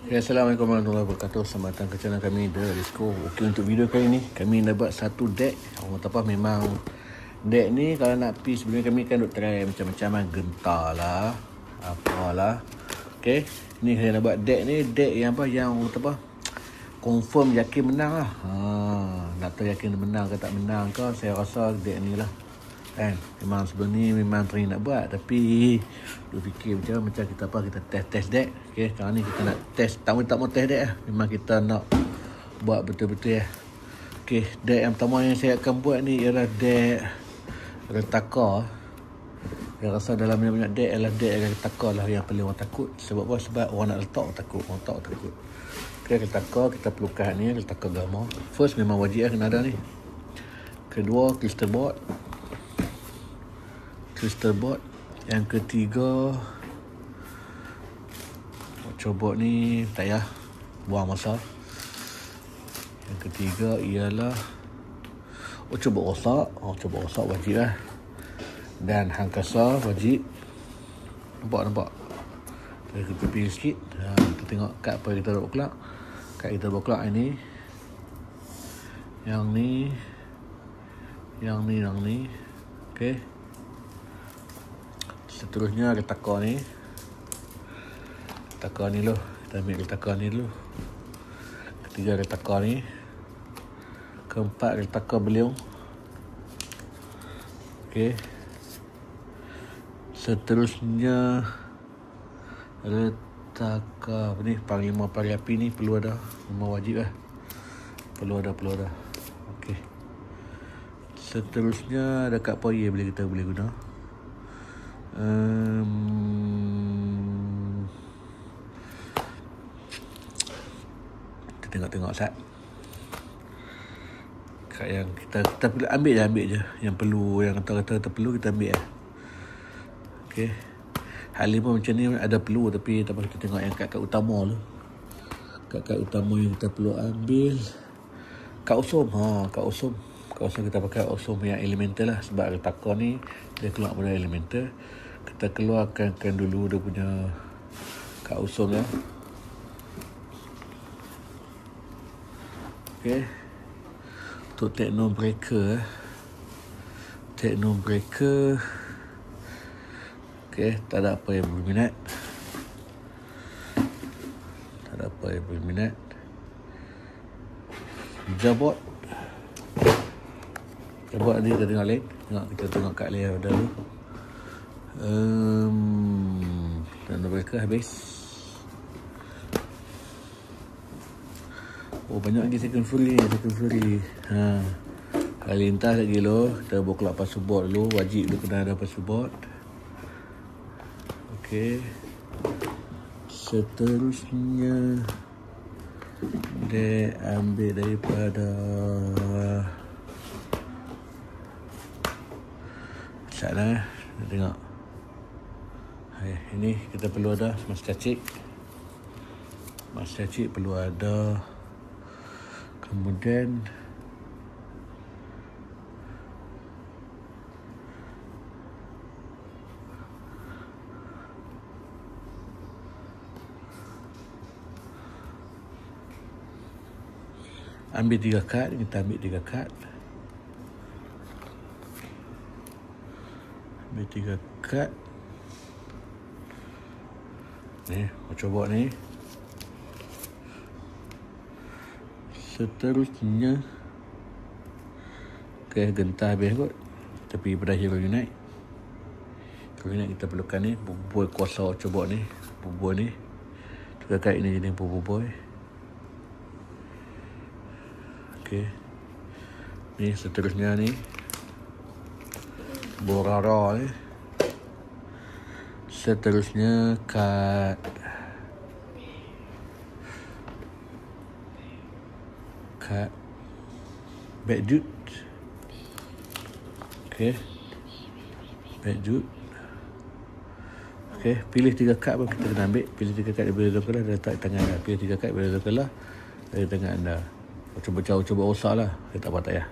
Okay, Assalamualaikum warahmatullahi wabarakatuh. Selamat datang ke channel kami The Disco. Okay, untuk video kali ni kami nak buat satu deck. Apa memang deck ni kalau nak pergi sebelum kami kan duk try macam-macam lah, gentar lah, apalah. Okay, ni saya nak buat deck ni, deck yang apa, yang apa, confirm yakin menang lah. Nak tahu yakin menang ke tak menang ke, saya rasa deck ni lah kan. Memang sebelum ni memang tering nak buat, tapi duk fikir macam kita test deck. Okay, sekarang ni kita nak test, tak mau test deck lah, memang kita nak buat betul-betul ya. Okay, deck yang pertama yang saya akan buat ni ialah deck Retaka. Saya rasa dalam banyak deck ialah deck Retaka lah yang paling orang takut. Sebab apa? Sebab orang nak letak takut, orang tak takut. Okay, Retaka kita perlukan ni, Retaka Gamma. First memang wajib lah kena ada ni. Kedua, Crystal Board. Yang ketiga, cobot ni tak payah buang masa. Yang ketiga ialah cobot rosak. Cobot rosak wajib lah. Dan hangkasa wajib. Nampak kita pilih sikit. Kita tengok kad apa kita buat kelak. Kad kita buat kelak ini, yang ni, okay. Seterusnya Retaka ni loh, kita ambil Retaka ni dulu. Ketiga Retaka ni. Keempat Retaka beliung. Okay. Seterusnya Retaka ni, Panglima Pari Api ni perlu ada, memang wajib lah. Perlu ada. Okay. Seterusnya ada kad poye kita boleh guna. Kita tengok sat. Kad yang kita perlu ambil je. Yang perlu, yang kata perlu kita ambil lah. Okay. Hal lima macam ni ada perlu, tapi tak apa, kita tengok yang kad utama tu. Kad utama yang kita perlu ambil. Kad usum. Kad usum kita pakai usum yang elemental lah. Sebab Retaka ni dia keluar pada elemental. Kita keluarkan dulu dia punya kad usum ya. Okay. Untuk Techno Breaker. Okay, tak ada apa yang berminat. Jabot ni kita tengok lain. Kita tengok kat lain dulu. Dan mereka habis. Banyak lagi second fury. Kali lintas lagi lo. Kita buat kelab password dulu. Wajib dia kena ada password. Okay. Seterusnya dia ambil daripada sana. Tengok. Ini kita perlu ada Mas cacik perlu ada. Kemudian ambil 3 kad. Kita ambil 3 kad. Ni, coba ni. Seterusnya, okay, gentar habis kot. Tapi pada Hero Unite kita perlukan ni, bubur kuasa coba ni. Bubur ni. Juga kad ini jenis bubur. Okay. Ni seterusnya ni. Borara ni. Seterusnya kad Backdude. Okay. Backdude. Okay. Pilih 3 kad pun kita kena ambil. Pilih 3 kad daripada Zokolah dan letak tangan anda. Pilih 3 kad daripada Zokolah dari tangan anda. Cuba rosak lah. Tak apa, tak payah.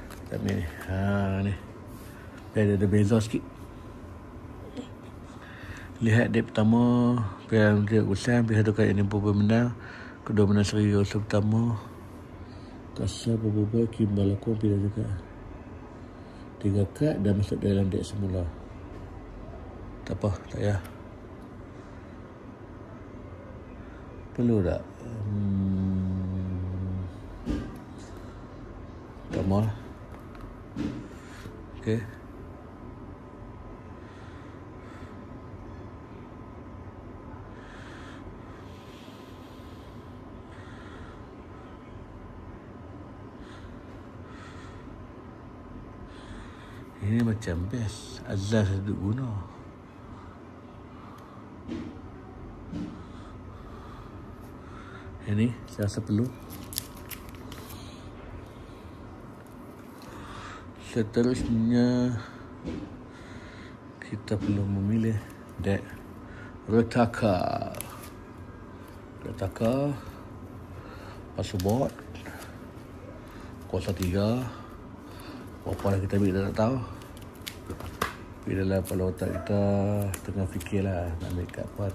Kita ambil ni. Ni. Dia ada beza sikit. Lihat dek pertama, pilihan dia usaha, pilihan satu kali ini Bobo menang. Kedua menang seri usaha pertama. Kasar Bobo kimbal aku pilihan juga. 3 kad dah masuk dalam dek semula. Tak apa, tak payah. Perlu tak? Tak mau lah. Okay. Ini macam best. Azaz duduk guna. Ini saya rasa perlu. Seterusnya kita perlu memilih deck Retaka. Password 03. Apa lah kita ambil, kita tak tahu. Tapi dalam kepala otak kita tengah fikirlah nak ambil kat apa.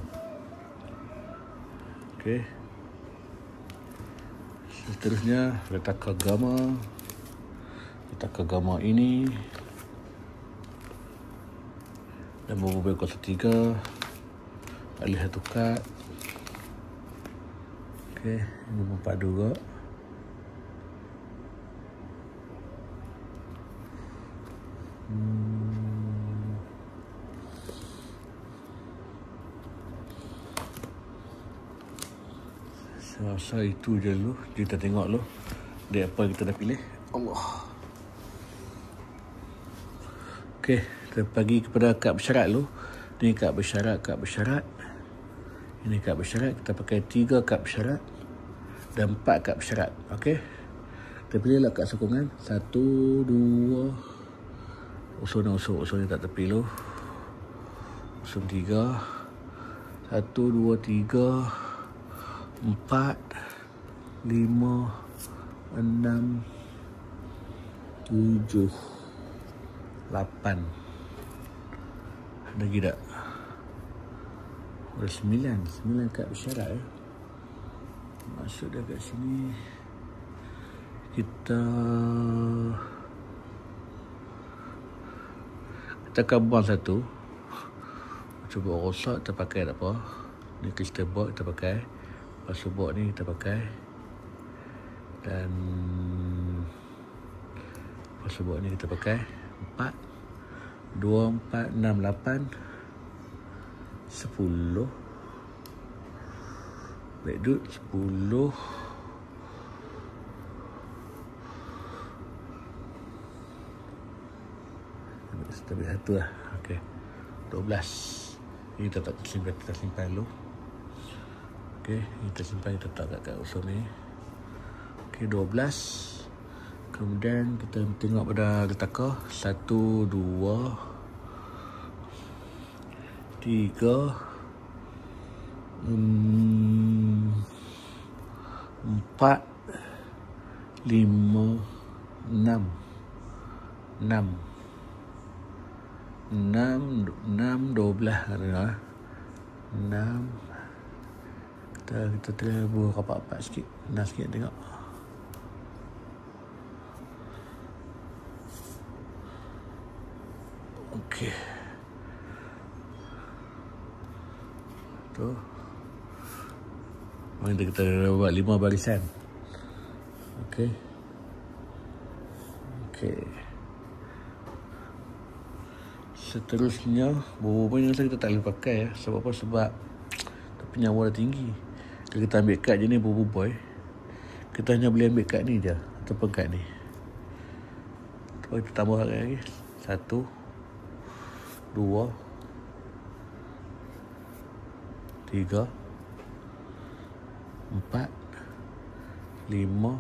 Okey. Seterusnya Retaka Gama. Retaka Gama ini dan Bobo 03. Alih satu kad. Okey, ini 4 juga. Saya rasa itu je dulu. Kita tengok dulu dia apa kita dah pilih. Allah. Okey, kita pergi kepada kad bersyarat dulu. Ini kad bersyarat. Ini kad bersyarat. Kita pakai 3 kad bersyarat dan 4 kad bersyarat. Okey. Kita pilihlah kad sokongan. 1, 2. Usul ni tak tepi dulu. Usul 3. 1, 2, 3, 4, 5, 6, 7, 8. Ada lagi tak? Ada 9 kad bersyarat ya. Masuk dah kat sini. Kita akan buang satu. Cuba rosak, kita pakai tak apa. Ni crystal board kita pakai. Password ni kita pakai. Dan password ni kita pakai. 4, 2, 4, 6, 8, 10. Baik dud 10. Tapi satu lah. Okey. 12. Ini kita tak simpan, kita simpan dulu. Okey, kita simpan, kita letak kat usul ni. Okey, 12. Kemudian kita tengok pada Retaka. 1, 2, 3, 4, 5, 6. 12 ada 6. Kita try buat rapat-rapat sikit. 6 sikit tengok. Okey. Tu. Kita buat 5 barisan. Okey. Seterusnya Bobo yang kita tak boleh pakai ya. Sebab apa? Sebab penyawa dah tinggi. Kalau kita ambil kad je ni Bobo boy, kita hanya boleh ambil kad ni je ataupun kad ni. So, kita tambah lagi 1, 2, 3, 4, 5,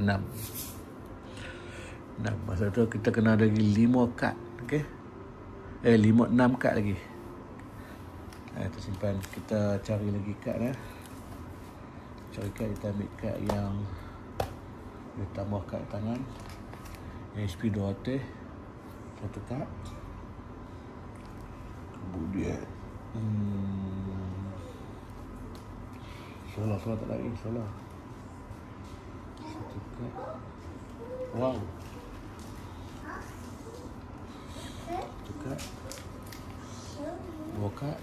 6. Masa tu kita kena ada lagi 5 kad. Okey. 6 kad lagi. Kita simpan. Kita cari lagi kad lah. Cari kad, kita ambil kad yang kita tambah kad tangan. HP 200. Satu kad. Kemudian Solar tak lagi. Solar. Satu kad. Wow. Satu kad. Dua kad.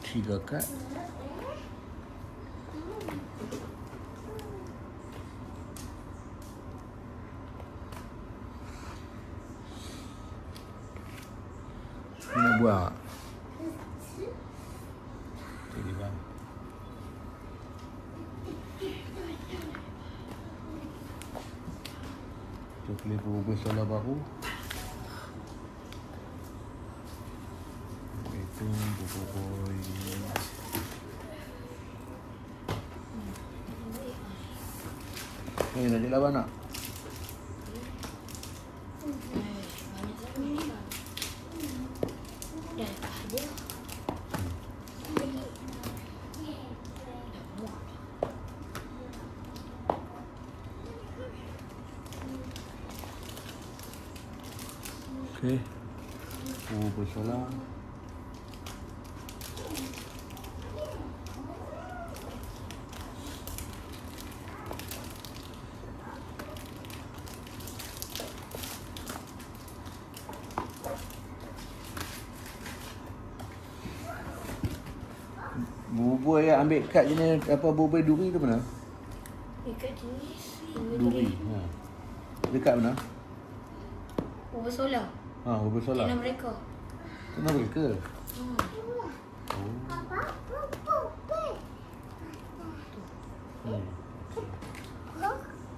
Tiga kad. Nak buat. Jadi bang. Kita pilih berubah solar baru. Itu boy. Nak jadi lawan nak? Okey. Bersolar. Bubur yang ambil kad jenis apa bubur duri tu mana? Kad jenis Duri. Ha. Dekat mana? Bubur solar. Ha, bubur solar. Kena mereka. Kena mereka.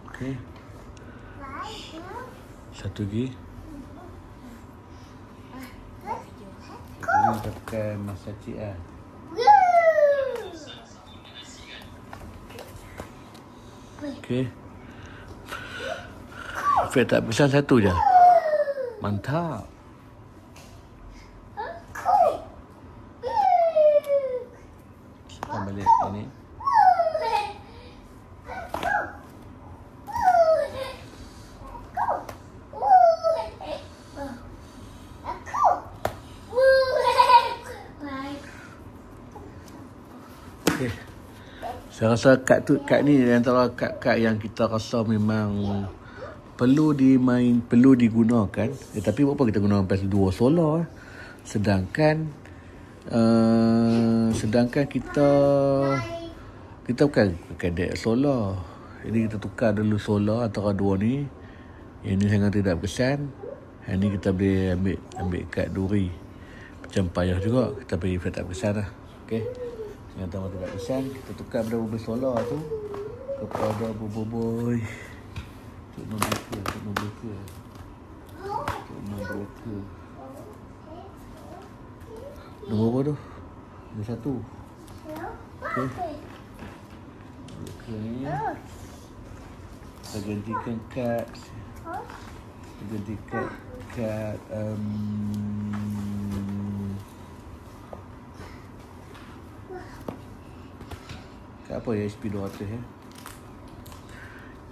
Okey. Satu lagi. Ini kita pakai masa cik lah. Okey. Fat tak pesan satu je. Mantap. Kita balik ini. Okay. Saya rasa kad ni antara kad yang kita rasa memang perlu digunakan. Tapi apa kita gunakan PS2 solar sedangkan kita bukan dek solar. Jadi kita tukar dulu solar antara dua ni. Yang ni sangat tidak berkesan. Yang ni kita boleh ambil kad duri. Macam payah juga. Kita beri tak berkesan lah. Okey. Yang tambah tidak berkesan, kita tukar pada bubur solar tu kepada bubur Untuk memblokir. Nombor apa tu? Nombor satu. Okey. Blokir ni. Kita gantikan kad. Apa ya SP200 ya?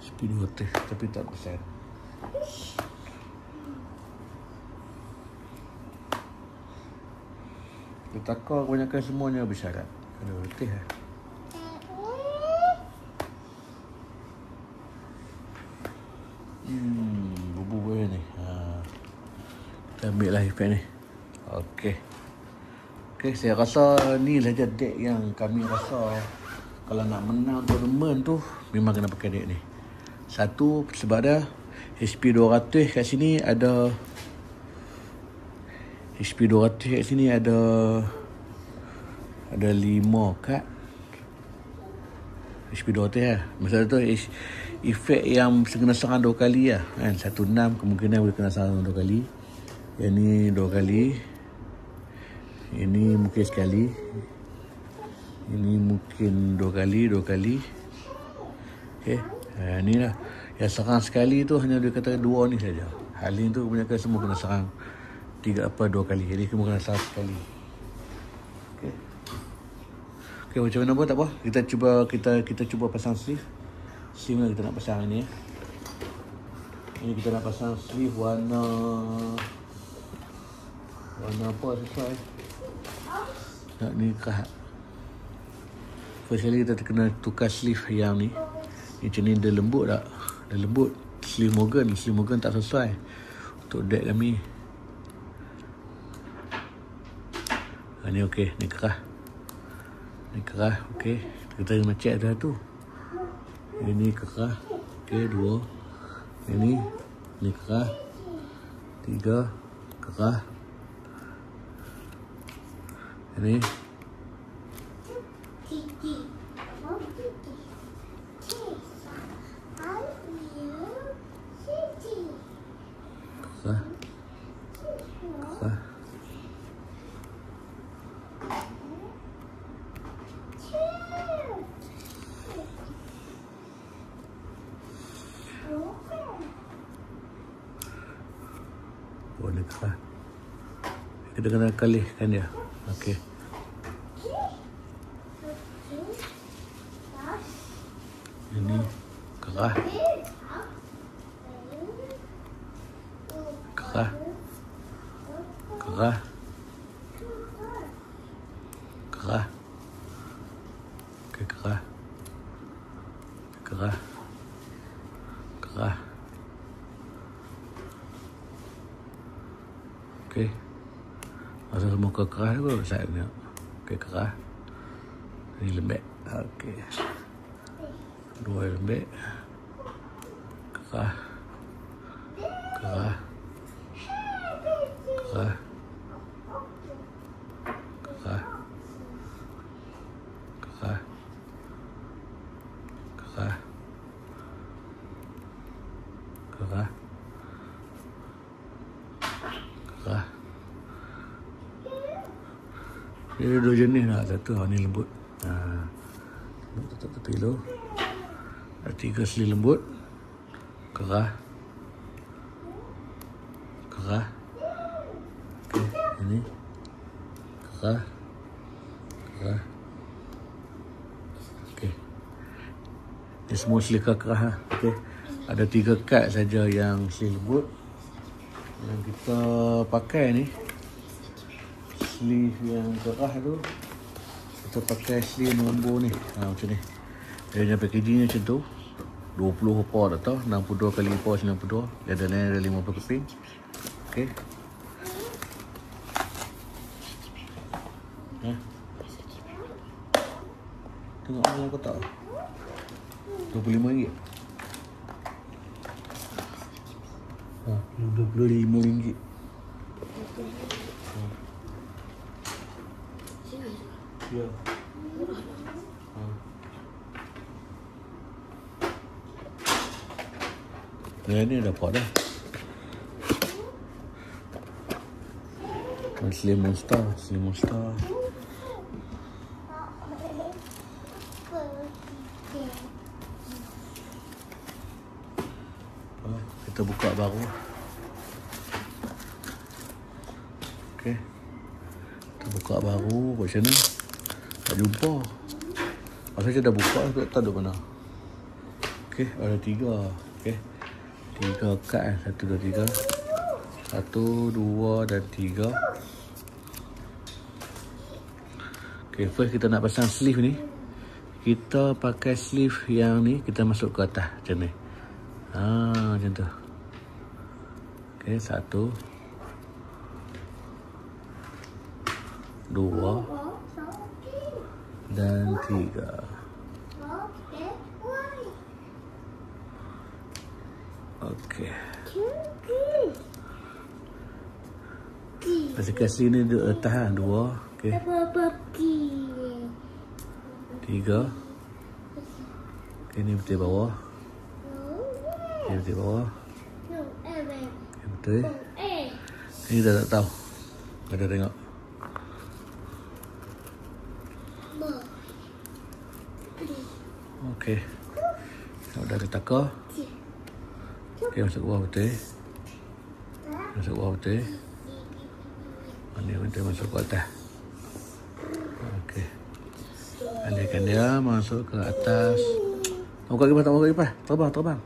SP200 tapi tak besar. Letakkan kebanyakan semuanya bersyarat. Ada letih lah. Bubur ni. Kita ambil lah efek ni. Okey, saya rasa ni saja deck yang kami rasa kalau nak menang tournament tu memang kena pakai deck ni. Satu sebab ada HP200 kat sini ada ada 5 kad HP200 lah. Masalah tu efek yang kena serang 2 kali lah kan. 16 kemungkinan boleh kena serang 2 kali. Yang ni 2 kali. Ini mungkin sekali. Ini mungkin 2 kali. Okey. Ni lah. Yang serang sekali tu hanya dia kata 2 ni saja. Hal ni tu kebanyakan semua kena serang 2 kali. Jadi semua kena serang sekali. Okey, macam mana pun tak apa. Kita cuba pasang sleeve Sleeve lah kita nak pasang ni. Ini kita nak pasang sleeve warna apa sesuai. Nak ni kah. First kali kita kena tukar sleeve yang ni. Ni macam ni dia lembut tak? Dia lembut. Sleeve Morgan tak sesuai untuk deck kami. Ni okey, ni kerah. Okey. Kita kena check dah tu. Ini kerah. Okey, 2. Ini kerah. 3 kerah. Ini kerah. Boleh kerah. Kita kena kalihkan dia. Okey. Ini kerah. Okey, kerah. Okey. Masa semua kerah tu saya tengok. Okey, kerah. Ini lembek. Okey. 2 lembek. Kerah. Dia dua jenis lah. Satu ni lembut. Satu kilo. 3 sleeve lembut. Kerah. Okey, ini kerah. Okey. Ini semua sleeve kerah. Okey. Ada 3 kad saja yang sleeve lembut. Yang kita pakai ni sleeve yang kerah tu, kita pakai sleeve nombor ni. Macam ni. Dia punya packaging macam tu. 20 por tak tahu. 62 kali por 92. Dia ada 50 keping. Okey. Tengok dalam kotak. RM25. RM25. Ya. Ni dah dapat dah. Slim Monster. Kita buka baru. Okey. Kita buka baru macam ni. Tak jumpa. Masa saya dah buka tak tahu mana. Okey, ada 3. Okey. 3 kad. 1, 2, 3. 1, 2 dan 3. Okey, first kita nak pasang sleeve ni. Kita pakai sleeve yang ni, kita masuk ke atas macam ni. Macam tu. Okey, 1, 2 dan 3. Okey. Pasal sleeve ni duduk atas 2. Okey. 3. Okey, ni betul bawah. Ni betul bawah. Ni betul. Ini dah tak tahu. Ada tengok. Okey. Dah ada takar. Okey, masuk bawah betul. Masuk bawah betul. Ni betul masuk ke atas. Okey. Alihkan dia masuk ke atas. Tahu kat kipas, tahu kat kipas. Terbang.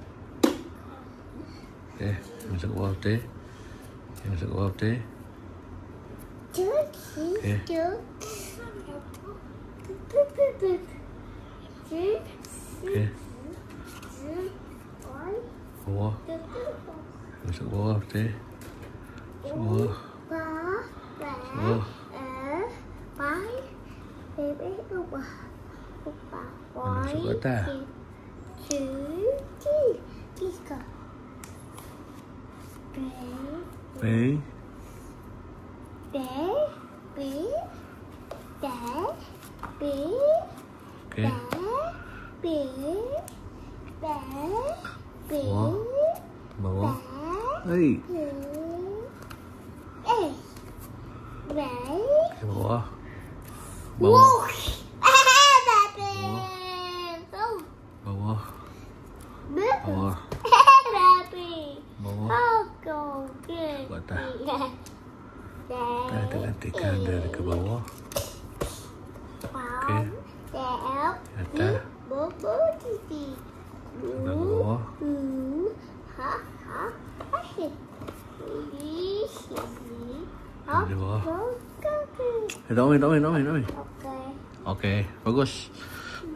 Okey, masuk ke bawah putih. Okey, masuk ke bawah putih. Okey. Okey. Bawah. Masuk ke bawah putih. Bawah. Bawah. Masuk ke atas. Baik. Okey. Bawah. Bawah. Baik. Okey, bawah. Bawah. Bawah. Bawah. Bawah. Ke atas. Kita gantikan dari ke bawah. Okey. Atas. Ke bawah. Di bawah. Tak main. Okey, bagus.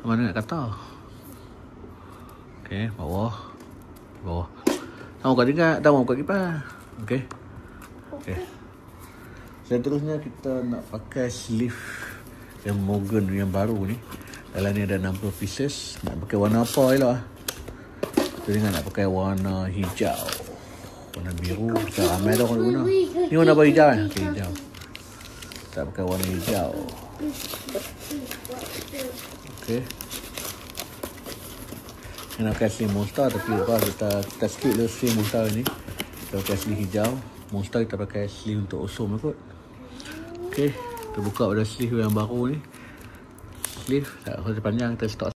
Mana nak kata? Okey, bawah. Tahu kat tingkat, tahu kat kipas. Okey. Seterusnya kita nak pakai sleeve yang Morgan yang baru ni. Dalam ni ada 60 pieces. Nak pakai warna apa je lah. Kita ingat nak pakai warna hijau. Warna biru. Kita ramai dah orang guna. Ni warna apa hijau kan? Okey, hijau. Kita pakai warna hijau. Okey. Kita nak pakai sleeve monster. Tapi apa kita skip dulu sleeve monster ni. Kita pakai sleeve hijau. Monster kita pakai sleeve untuk osum kot. Okey. Kita buka pada sleeve yang baru ni. Sleeve tak panjang, kita stop